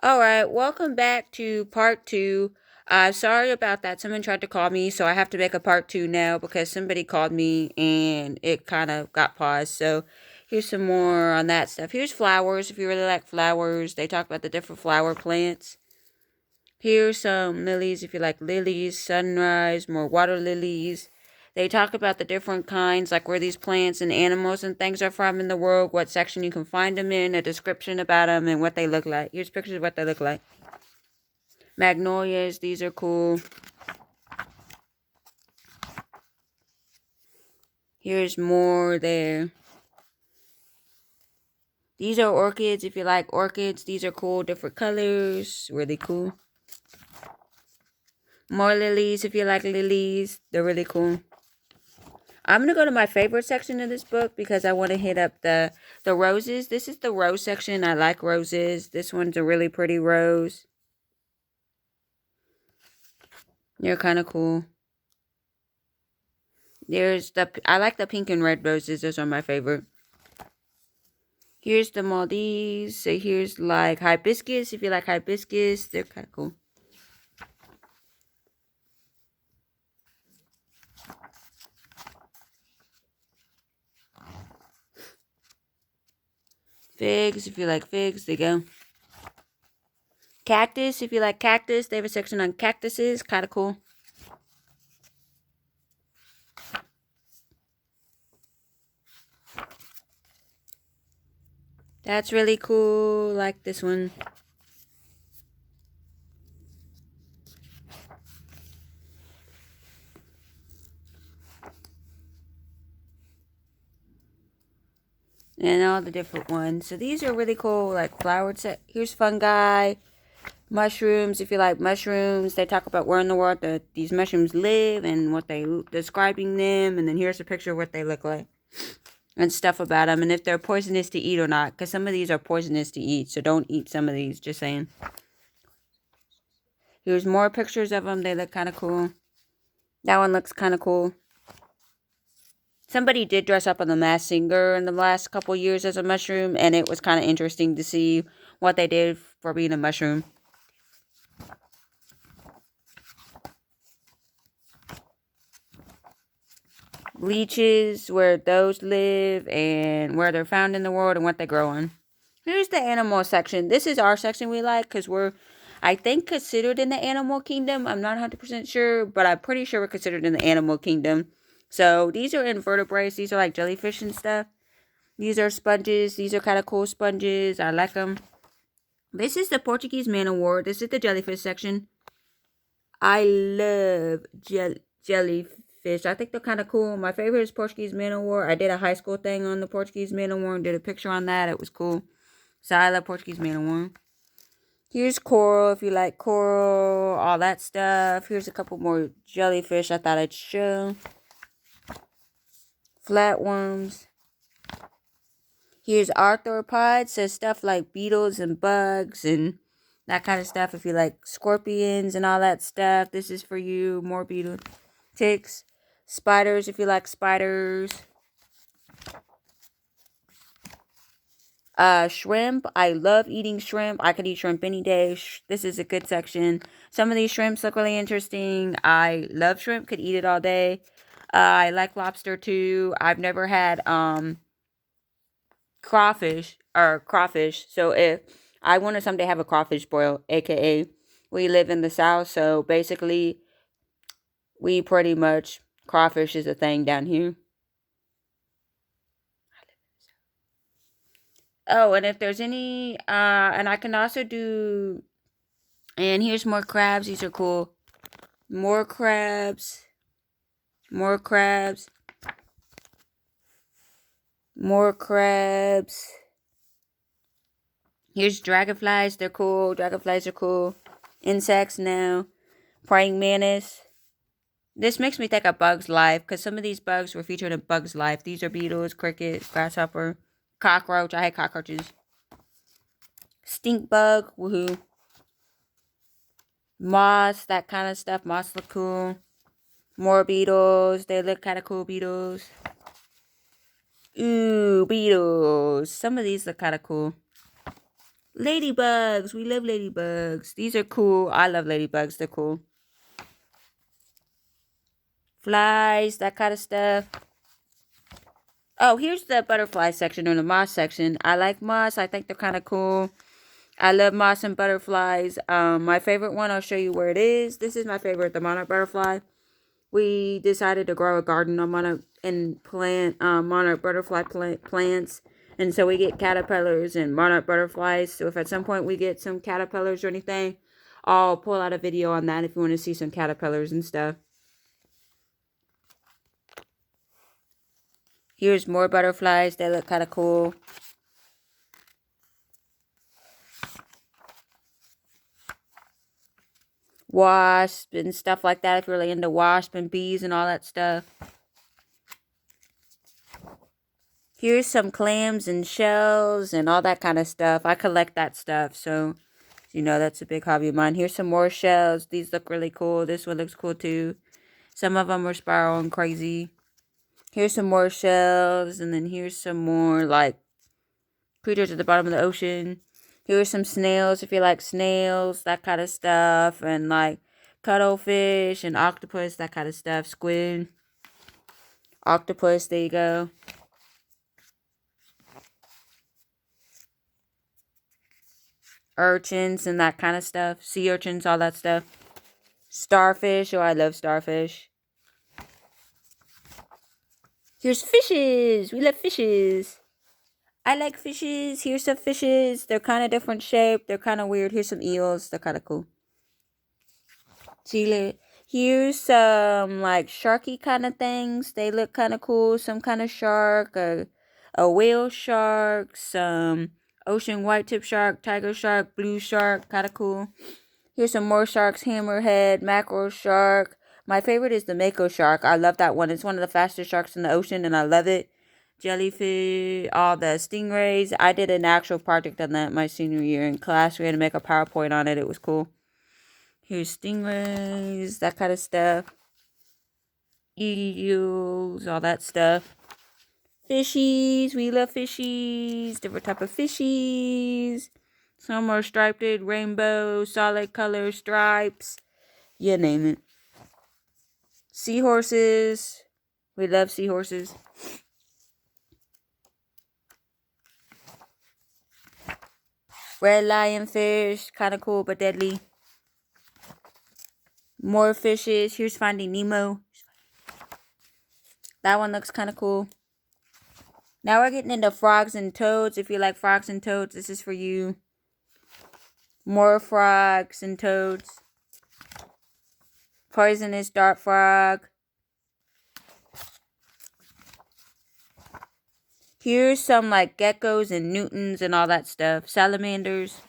All right, welcome back to part two. Sorry about that. Someone tried to call me, so I have to make a part two now because somebody called me and it kind of got paused. So here's some more on that stuff. Here's flowers. If you really like flowers, they talk about the different flower plants. Here's some lilies. If you like lilies, sunrise, more water lilies. They talk about the different kinds, like where these plants and animals and things are from in the world, what section you can find them in, a description about them, and what they look like. Here's pictures of what they look like. Magnolias, these are cool. Here's more there. These are orchids. If you like orchids, these are cool. Different colors. Really cool. More lilies. If you like lilies, they're really cool. I'm going to go to my favorite section of this book because I want to hit up the roses. This is the rose section. I like roses. This one's a really pretty rose. They're kind of cool. I like the pink and red roses. Those are my favorite. Here's the Maldives. So here's like hibiscus. If you like hibiscus, they're kind of cool. Figs. If you like figs, there you go. Cactus. If you like cactus, they have a section on cactuses. Kind of cool. That's really cool. Like this one. And all the different ones. So these are really cool, like flowered set. Here's fungi, mushrooms. If you like mushrooms, they talk about where in the world these mushrooms live and what they describing them. And then here's a picture of what they look like and stuff about them, and if they're poisonous to eat or not. Because some of these are poisonous to eat, so don't eat some of these. Just saying. Here's more pictures of them. They look kind of cool. That one looks kind of cool. Somebody did dress up on The Masked Singer in the last couple years as a mushroom, and it was kind of interesting to see what they did for being a mushroom. Leeches, where those live, and where they're found in the world, and what they grow on. Here's the animal section. This is our section we like because we're, I think, considered in the animal kingdom. I'm not 100% sure, but I'm pretty sure we're considered in the animal kingdom. So these are invertebrates. These are like jellyfish and stuff. These are sponges. These are kind of cool sponges. I like them. This is the Portuguese man of war. This is the jellyfish section. I love jellyfish. I think they're kind of cool. My favorite is Portuguese man of war. I did a high school thing on the Portuguese man of war and did a picture on that. It was cool. So I love Portuguese man of war. Here's coral if you like coral, all that stuff. Here's a couple more jellyfish I thought I'd show. Flatworms. Here's arthropods, so stuff like beetles and bugs and that kind of stuff. If you like scorpions and all that stuff, this is for you. More beetles. Ticks. Spiders if you like spiders. Shrimp. I love eating shrimp. I could eat shrimp any day. This is a good section. Some of these shrimps look really interesting. I love shrimp. Could eat it all day. I like lobster too. I've never had crawfish. So if I want to someday have a crawfish boil, aka we live in the South, so basically we pretty much crawfish is a thing down here. Oh, and if there's any, and I can also do, and here's more crabs. These are cool. More crabs. More crabs. More crabs. Here's dragonflies. They're cool. Dragonflies are cool. Insects now. Praying mantis. This makes me think of Bug's Life because some of these bugs were featured in Bug's Life. These are beetles, crickets, grasshopper, cockroach. I hate cockroaches. Stink bug. Woohoo. Moss, that kind of stuff. Moss look cool. More beetles. They look kind of cool, beetles. Ooh, beetles. Some of these look kind of cool. Ladybugs. We love ladybugs. These are cool. I love ladybugs. They're cool. Flies, that kind of stuff. Oh, here's the butterfly section or the moss section. I like moss. I think they're kind of cool. I love moss and butterflies. My favorite one, I'll show you where it is. This is my favorite, the monarch butterfly. We decided to grow a garden on monarch and plant monarch butterfly plants. And so we get caterpillars and monarch butterflies. So if at some point we get some caterpillars or anything, I'll pull out a video on that if you want to see some caterpillars and stuff. Here's more butterflies. They look kind of cool. Wasp and stuff like that if you're really into wasp and bees and all that stuff. Here's some clams and shells and all that kind of stuff. I collect that stuff, so you know that's a big hobby of mine. Here's some more shells. These look really cool. This one looks cool too. Some of them are spiral and crazy. Here's some more shells, and then here's some more like creatures at the bottom of the ocean. Here's some snails if you like snails, that kind of stuff, and like cuttlefish and octopus, that kind of stuff. Squid, octopus, there you go. Urchins and that kind of stuff. Sea urchins, all that stuff. Starfish, oh, I love starfish. Here's fishes. We love fishes. I like fishes. Here's some fishes. They're kind of different shape. They're kind of weird. Here's some eels. They're kind of cool. See, here's some like sharky kind of things. They look kind of cool. Some kind of shark, a whale shark, some ocean white tip shark, tiger shark, blue shark, kind of cool. Here's some more sharks, hammerhead, mackerel shark. My favorite is the mako shark. I love that one. It's one of the fastest sharks in the ocean, and I love it. Jellyfish, all the stingrays. I did an actual project on that my senior year in class. We had to make a PowerPoint on it. It was cool. Here's stingrays, that kind of stuff. Eels, all that stuff. Fishies, we love fishies. Different type of fishies. Some are striped, rainbow, solid color, stripes. You name it. Seahorses. We love seahorses. Red lionfish, kind of cool but deadly. More fishes. Here's Finding Nemo. That one looks kind of cool. Now we're getting into frogs and toads. If you like frogs and toads, this is for you. More frogs and toads. Poisonous dart frog. Here's some like geckos and newtons and all that stuff. Salamanders.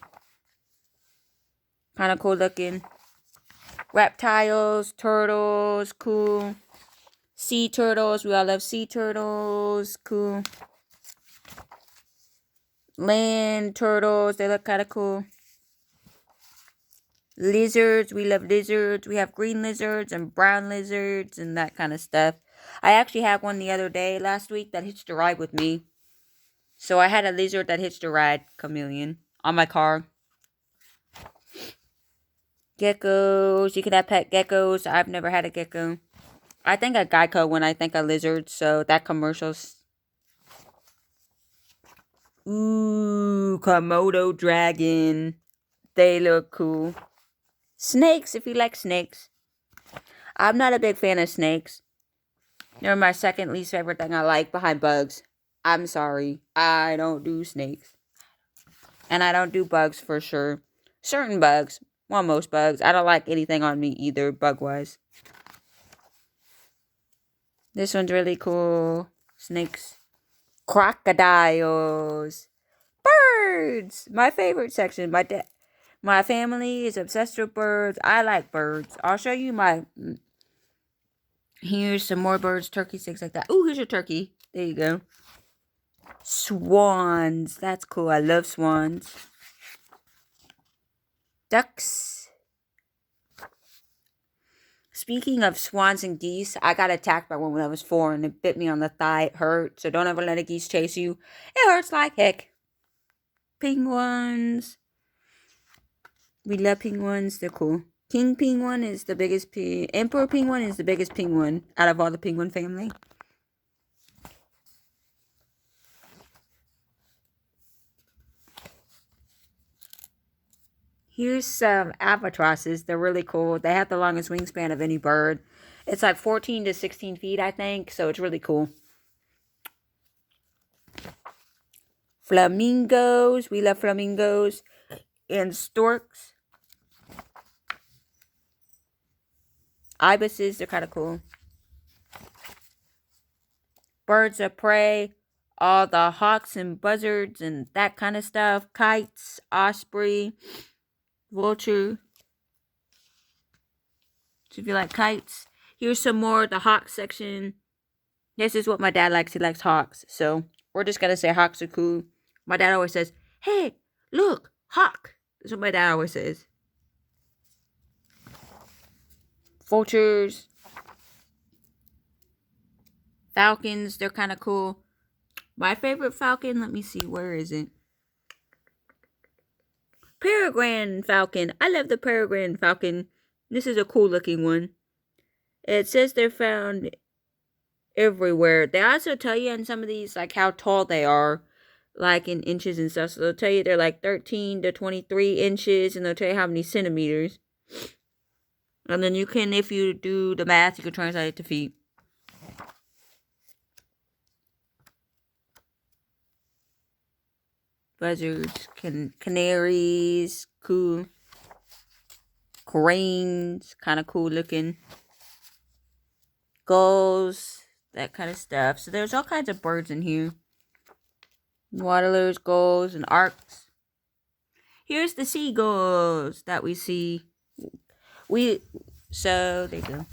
Kind of cool looking. Reptiles, turtles, cool. Sea turtles, we all love sea turtles, cool. Land turtles, they look kind of cool. Lizards, we love lizards. We have green lizards and brown lizards and that kind of stuff. I actually had one the other day, last week, that hitched a ride with me. So I had a lizard that hitched a ride, chameleon, on my car. Geckos, you can have pet geckos. I've never had a gecko. I think a Geico when I think of lizards, so that commercial's. Ooh, Komodo dragon. They look cool. Snakes, if you like snakes. I'm not a big fan of snakes. They're my second least favorite thing I like behind bugs. I'm sorry. I don't do snakes. And I don't do bugs for sure. Certain bugs. Well, most bugs. I don't like anything on me either, bug-wise. This one's really cool. Snakes. Crocodiles. Birds. My favorite section. My family is obsessed with birds. I like birds. I'll show you my... Here's some more birds. Turkeys, things like that. Ooh, here's your turkey. There you go. Swans. That's cool. I love swans. Ducks. Speaking of swans and geese, I got attacked by one when I was 4 and it bit me on the thigh. It hurt. So don't ever let a geese chase you. It hurts like heck. penguins. We love penguins. They're cool. King penguin is the biggest Emperor penguin is the biggest penguin out of all the penguin family. Here's some albatrosses. They're really cool. They have the longest wingspan of any bird. It's like 14 to 16 feet, I think. So it's really cool. Flamingos. We love flamingos. And storks. Ibises. They're kind of cool. Birds of prey. All the hawks and buzzards and that kind of stuff. Kites. Osprey. Vulture. So if you like kites. Here's some more. The hawk section. This is what my dad likes. He likes hawks. So we're just going to say hawks are cool. My dad always says, hey, look, hawk. That's what my dad always says. Vultures. Falcons, they're kind of cool. My favorite falcon, let me see, where is it? Peregrine falcon. I love the peregrine falcon. This is a cool looking one. It says they're found everywhere. They also tell you on some of these like how tall they are, like in inches and stuff. So they'll tell you they're like 13 to 23 inches, and they'll tell you how many centimeters. And then you can, if you do the math, you can translate it to feet. Buzzards, canaries, cool. Cranes, kind of cool looking. Gulls, that kind of stuff. So there's all kinds of birds in here. Waterlilies, gulls, and arcs. Here's the seagulls that we see. So there you go.